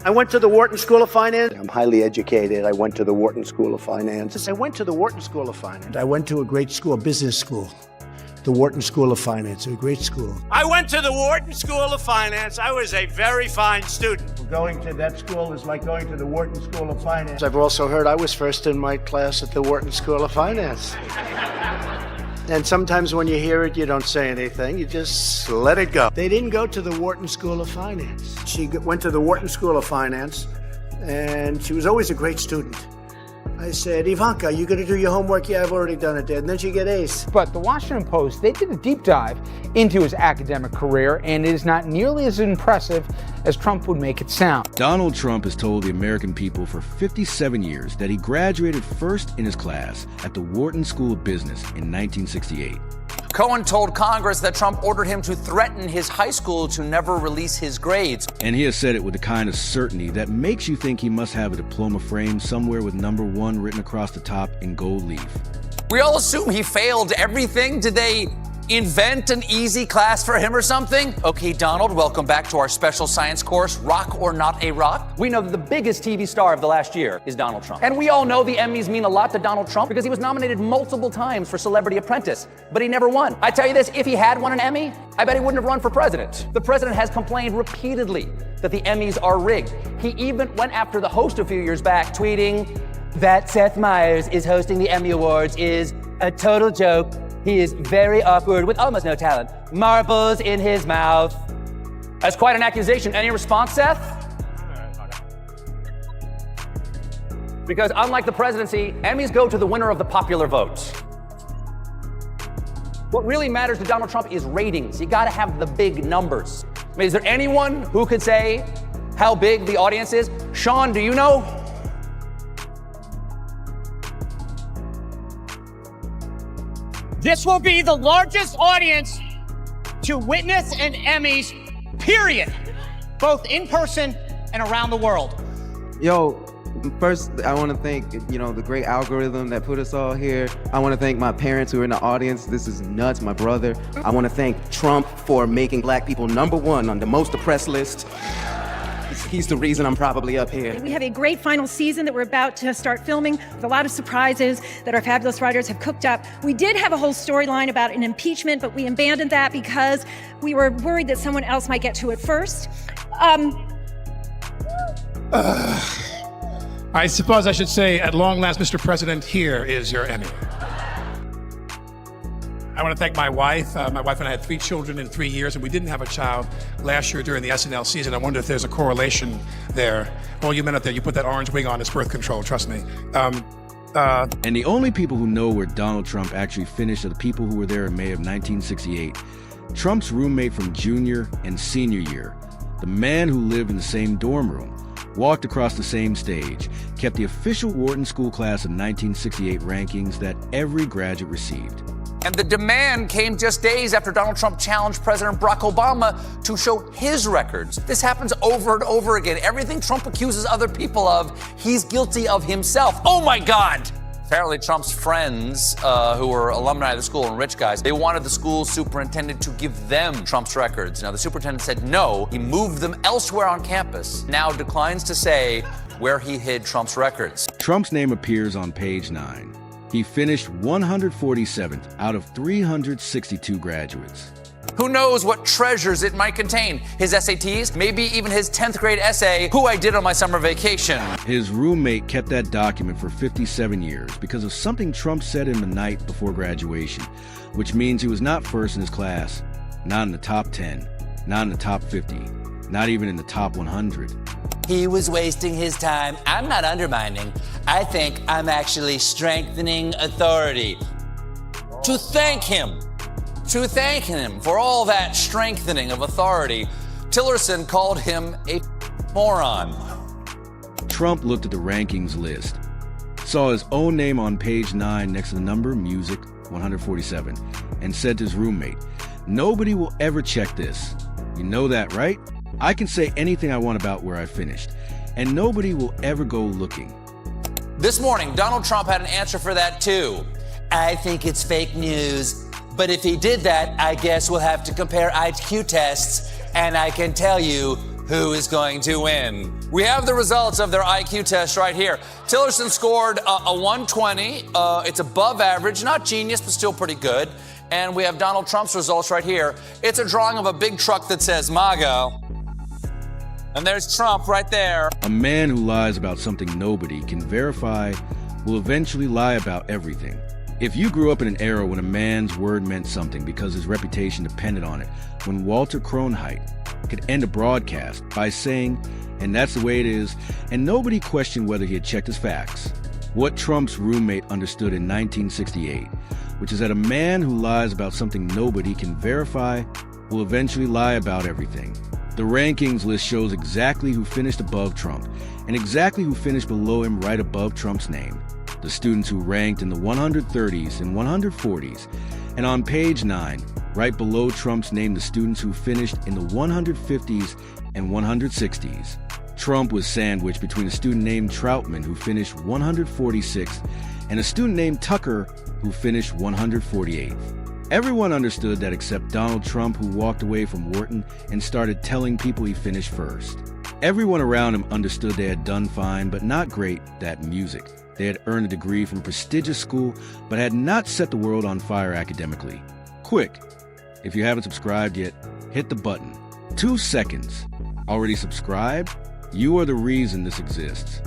I went to the Wharton School of Finance. I'm highly educated. I went to the Wharton School of Finance. I went to the Wharton School of Finance. I went to a great school, business school. The Wharton School of Finance, a great school. I went to the Wharton School of Finance. I was a very fine student. Going to that school is like going to the Wharton School of Finance. I've also heard I was first in my class at the Wharton School of Finance. And sometimes when you hear it, you don't say anything. You just let it go. They didn't go to the Wharton School of Finance. She went to the Wharton School of Finance, and she was always a great student. I said, Ivanka, you going to do your homework? Yeah, I've already done it, Dad. And then she get A's. But the Washington Post, they did a deep dive into his academic career, and it is not nearly as impressive as Trump would make it sound. Donald Trump has told the American people for 57 years that he graduated first in his class at the Wharton School of Business in 1968. Cohen told Congress that Trump ordered him to threaten his high school to never release his grades. And he has said it with the kind of certainty that makes you think he must have a diploma framed somewhere with #1 written across the top in gold leaf. We all assume he failed everything. Did they invent an easy class for him or something? Okay, Donald, welcome back to our special science course, Rock or Not a Rock. We know that the biggest TV star of the last year is Donald Trump. And we all know the Emmys mean a lot to Donald Trump because he was nominated multiple times for Celebrity Apprentice, but he never won. I tell you this, if he had won an Emmy, I bet he wouldn't have run for president. The president has complained repeatedly that the Emmys are rigged. He even went after the host a few years back, tweeting that Seth Meyers is hosting the Emmy Awards is a total joke. He is very awkward with almost no talent. Marbles in his mouth. That's quite an accusation. Any response, Seth? Because unlike the presidency, Emmys go to the winner of the popular vote. What really matters to Donald Trump is ratings. You gotta have the big numbers. I mean, is there anyone who could say how big the audience is? Sean, do you know? This will be the largest audience to witness an Emmys, period, both in person and around the world. Yo, first, I want to thank, the great algorithm that put us all here. I want to thank my parents who are in the audience. This is nuts, my brother. I want to thank Trump for making black people #1 on the most oppressed list. He's the reason I'm probably up here. We have a great final season that we're about to start filming with a lot of surprises that our fabulous writers have cooked up. We did have a whole storyline about an impeachment, but we abandoned that because we were worried that someone else might get to it first. I suppose I should say, at long last, Mr. President, here is your Emmy. I want to thank my wife. My wife and I had 3 children in 3 years, and we didn't have a child last year during the SNL season. I wonder if there's a correlation there. Well, you men out there, you put that orange wig on, it's birth control, trust me. And the only people who know where Donald Trump actually finished are the people who were there in May of 1968. Trump's roommate from junior and senior year, the man who lived in the same dorm room, walked across the same stage, kept the official Wharton School class of 1968 rankings that every graduate received. And the demand came just days after Donald Trump challenged President Barack Obama to show his records. This happens over and over again. Everything Trump accuses other people of, he's guilty of himself. Oh my God! Apparently Trump's friends, who were alumni of the school and rich guys, they wanted the school superintendent to give them Trump's records. Now, the superintendent said no. He moved them elsewhere on campus. Now declines to say where he hid Trump's records. Trump's name appears on page 9. He finished 147th out of 362 graduates. Who knows what treasures it might contain? His SATs, maybe even his 10th grade essay, Who I Did on My Summer Vacation. His roommate kept that document for 57 years because of something Trump said in the night before graduation, which means he was not first in his class, not in the top 10, not in the top 50, not even in the top 100. He was wasting his time. I'm not undermining. I think I'm actually strengthening authority. To thank him for all that strengthening of authority, Tillerson called him a moron. Trump looked at the rankings list, saw his own name on page 9 next to the number music 147, and said to his roommate, "Nobody will ever check this. You know that, right? I can say anything I want about where I finished, and nobody will ever go looking." This morning, Donald Trump had an answer for that too. I think it's fake news, but if he did that, I guess we'll have to compare IQ tests, and I can tell you, who is going to win. We have the results of their IQ test right here. Tillerson scored a 120. It's above average, not genius, but still pretty good. And we have Donald Trump's results right here. It's a drawing of a big truck that says MAGA. And there's Trump right there. A man who lies about something nobody can verify will eventually lie about everything. If you grew up in an era when a man's word meant something because his reputation depended on it, when Walter Cronkite could end a broadcast by saying, "And that's the way it is," and nobody questioned whether he had checked his facts. What Trump's roommate understood in 1968, which is that a man who lies about something nobody can verify will eventually lie about everything. The rankings list shows exactly who finished above Trump and exactly who finished below him right above Trump's name. The students who ranked in the 130s and 140s, and on page 9, right below Trump's name, the students who finished in the 150s and 160s. Trump was sandwiched between a student named Troutman, who finished 146th, and a student named Tucker, who finished 148th. Everyone understood that except Donald Trump, who walked away from Wharton and started telling people he finished first. Everyone around him understood they had done fine, but not great, that music. They had earned a degree from a prestigious school, but had not set the world on fire academically. Quick, if you haven't subscribed yet, hit the button. 2 seconds. Already subscribed? You are the reason this exists.